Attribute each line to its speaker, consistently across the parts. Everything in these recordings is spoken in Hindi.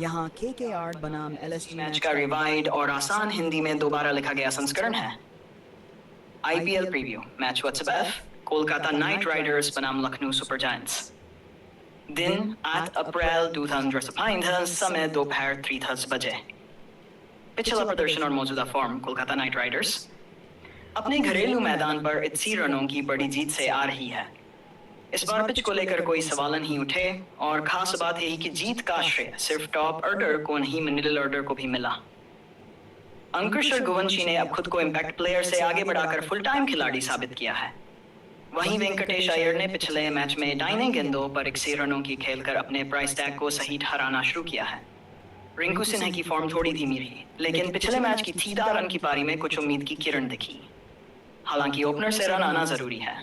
Speaker 1: यहाँ KKR बनाम LSG
Speaker 2: मैच का रिवाइड और आसान हिंदी में दोबारा लिखा गया संस्करण है। IPL preview match WhatsApp Kolkata night Riders बनाम लखनऊ सुपर जायंट्स। दिन 8 अप्रैल 2015 समय दोपहर 3:30 बजे। पिछला प्रदर्शन और मौजूदा फॉर्म कोलकाता नाइट राइडर्स अपने घरेलू मैदान पर 80 रनों की बड़ी जीत से आ रही है। इस बार पिच को लेकर कोई सवाल नहीं उठे और खास बात यही कि जीत का श्रेय सिर्फ टॉप ऑर्डर को नहीं मिडिल ऑर्डर को भी मिला। अंकुश रघुवंशी ने अब खुद को इम्पैक्ट प्लेयर से आगे बढ़ाकर फुल टाइम खिलाड़ी साबित किया है। वहीं वेंकटेश अय्यर ने पिछले मैच में दाहिने गेंदों पर 81 रनों की खेलकर अपने प्राइस टैग को सही ठहराना शुरू किया है। रिंकू सिन्हा की फॉर्म थोड़ी धीमी रही, लेकिन पिछले मैच की 30 रन की पारी में कुछ उम्मीद की किरण दिखी। हालांकि ओपनर से रन आना जरूरी है।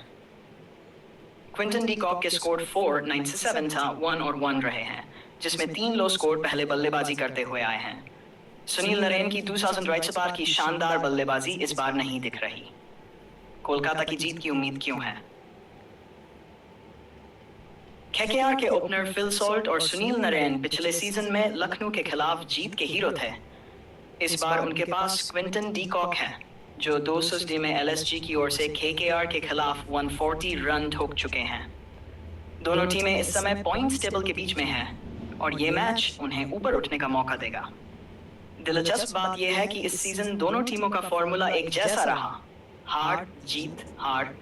Speaker 2: क्विंटन डी कॉक के स्कोर 497 था, 1 और 1 रहे हैं, जिसमें 3 लो स्कोर पहले बल्लेबाजी करते हुए आए हैं। सुनील नरेन की 2000 राइट्स पार की शानदार बल्लेबाजी इस बार नहीं दिख रही। कोलकाता की जीत की उम्मीद क्यों है? केकेआर के ओपनर फिल सॉल्ट और सुनील नरेन पिछले सीजन में लखनऊ के खिलाफ जीत के हीरो थे। इस बार उनके पास क्विंटन डी कॉक है, जो 200 में LSG की ओर से केकेआर के खिलाफ 140 रन ठोक चुके हैं। दोनों टीमें इस समय पॉइंट्स टेबल के बीच में हैं और ये मैच उन्हें ऊपर उठने का मौका देगा। दिलचस्प बात यह है कि इस सीजन दोनों टीमों का फॉर्मूला एक जैसा रहा, हार जीत हार।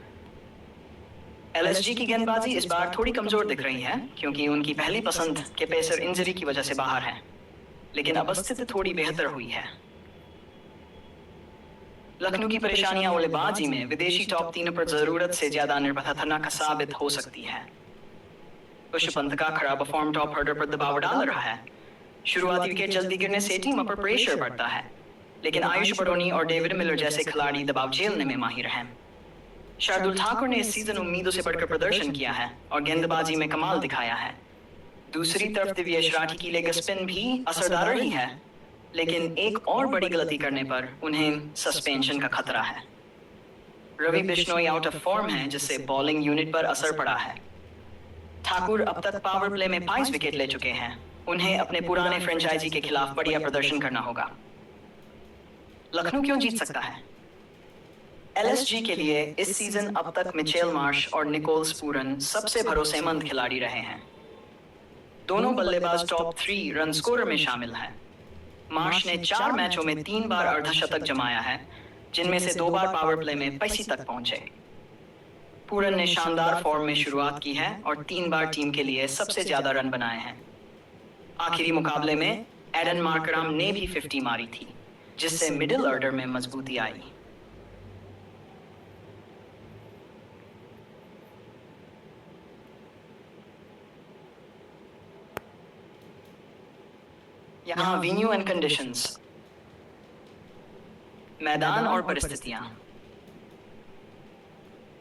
Speaker 2: LSG की गेंदबाजी इस बार थोड़ी कमजोर दिख रही है क्योंकि उनकी पहली पसंद के पेसर इंजरी की वजह से बाहर हैं, लेकिन अब स्थिति थोड़ी बेहतर हुई है। लखनऊ की परेशानियां बल्लेबाजी में विदेशी टॉप 3 पर जरूरत से ज्यादा निर्भरता साबित हो सकती है। ऋषभ पंत का खराब फॉर्म टॉप ऑर्डर पर दबाव डाल रहा है। शुरुआती विकेट जल्दी गिरने से टीम पर प्रेशर बढ़ता है, लेकिन आयुष बड़ोनी और डेविड मिलर जैसे खिलाड़ी दबाव झेलने में माहिर हैं। शार्दुल ठाकुर ने इस सीजन उम्मीदों से बढ़कर प्रदर्शन किया है और गेंदबाजी में कमाल दिखाया है। दूसरी तरफ दिव्येश राठी की लेग स्पिन भी असरदार रही है, लेकिन एक और बड़ी गलती करने पर उन्हें सस्पेंशन का खतरा है। Ravi Bishnoi out of form है, जिससे बॉलिंग यूनिट पर असर पड़ा है। ठाकुर अब तक पावर प्ले में 22 विकेट ले चुके हैं। उन्हें अपने पुराने फ्रेंचाइजी के खिलाफ बढ़िया प्रदर्शन करना होगा। लखनऊ क्यों जीत सकता है? LSG के लिए इस सीजन अब तक मिचेल मार्श और निकोलस पूरन सबसे भरोसेमंद खिलाड़ी रहे हैं। दोनों बल्लेबाज टॉप 3 रन स्कोरर में शामिल हैं। मार्श ने 4 मैचों में 3 बार अर्धशतक जमाया है, जिनमें से 2 बार पावर प्ले में 85 तक पहुंचे। पूरन ने शानदार फॉर्म में शुरुआत की है और 3 बार टीम के लिए सबसे ज्यादा रन बनाए हैं। आखिरी मुकाबले में एडन मार्कराम ने भी 50 मारी थी, जिससे मिडिल ऑर्डर में मजबूती आई। यहाँ वेन्यू एंड कंडीशंस, मैदान और परिस्थितियां।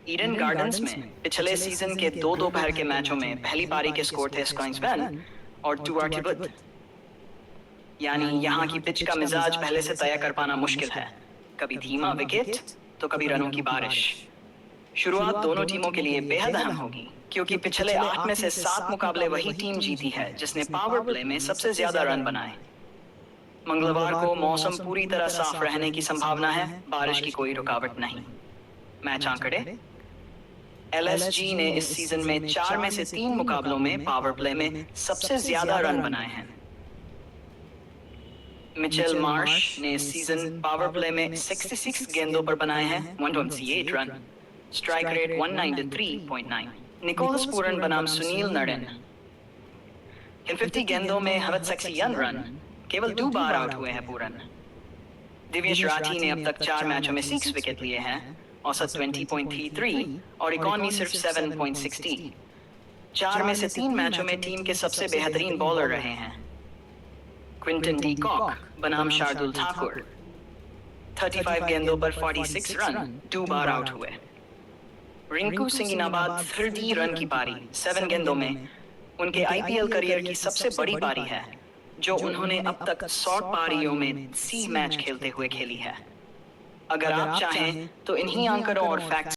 Speaker 2: ईडन गार्डन्स में पिछले सीजन के 2 दोपहर के मैचों में पहली पारी के स्कोर थे स्क्वाइंसबैन और टुआर्टी बुध। यानी यहाँ की पिच का मिजाज पहले से तय कर पाना मुश्किल है, कभी धीमा विकेट तो कभी रनों की बारिश। शुरुआत दोनों टीमों के लिए बेहद अहम होगी, क्योंकि पिछले 8 में से 7 मुकाबले वही टीम जीती है जिसने पावर प्ले में सबसे ज्यादा रन बनाए। मंगलवार को मौसम पूरी तरह साफ रहने की संभावना है, बारिश की कोई रुकावट नहीं। मैच आंकड़े, LSG ने इस सीजन में 4 में से 3 मुकाबलों में पावर प्ले में सबसे ज्यादा रन बनाए हैं। मिचेल मार्श ने इस सीजन पावर प्ले में 66 गेंदों पर बनाए हैं 128 run, strike rate 193.9। Nicholas Pooran बनाम सुनील नरेन, इन 50 गेंदों में 161 रन, केवल 2 बार आउट हुए हैं पूरन। दिव्येश राठी ने अब तक 4 मैचों में 6 विकेट लिए हैं, औसत 20.33 और इकॉनमी सिर्फ 7.60। 4 में से 3 मैचों में टीम के सबसे बेहतरीन बॉलर रहे हैं। क्विंटन डी कॉक बनाम शार्दुल ठाकुर, 35 गेंदों पर 46 रन, 2 बार आउट हुए। रिंकू सिंह 30 रन की पारी 7 गेंदों में उनके IPL करियर की सबसे बड़ी पारी है, जो उन्होंने अब तक 100 पारियों में 30 मैच खेलते हुए खेली है। अगर आप चाहें तो इन्हीं आंकड़ों और फैक्ट्स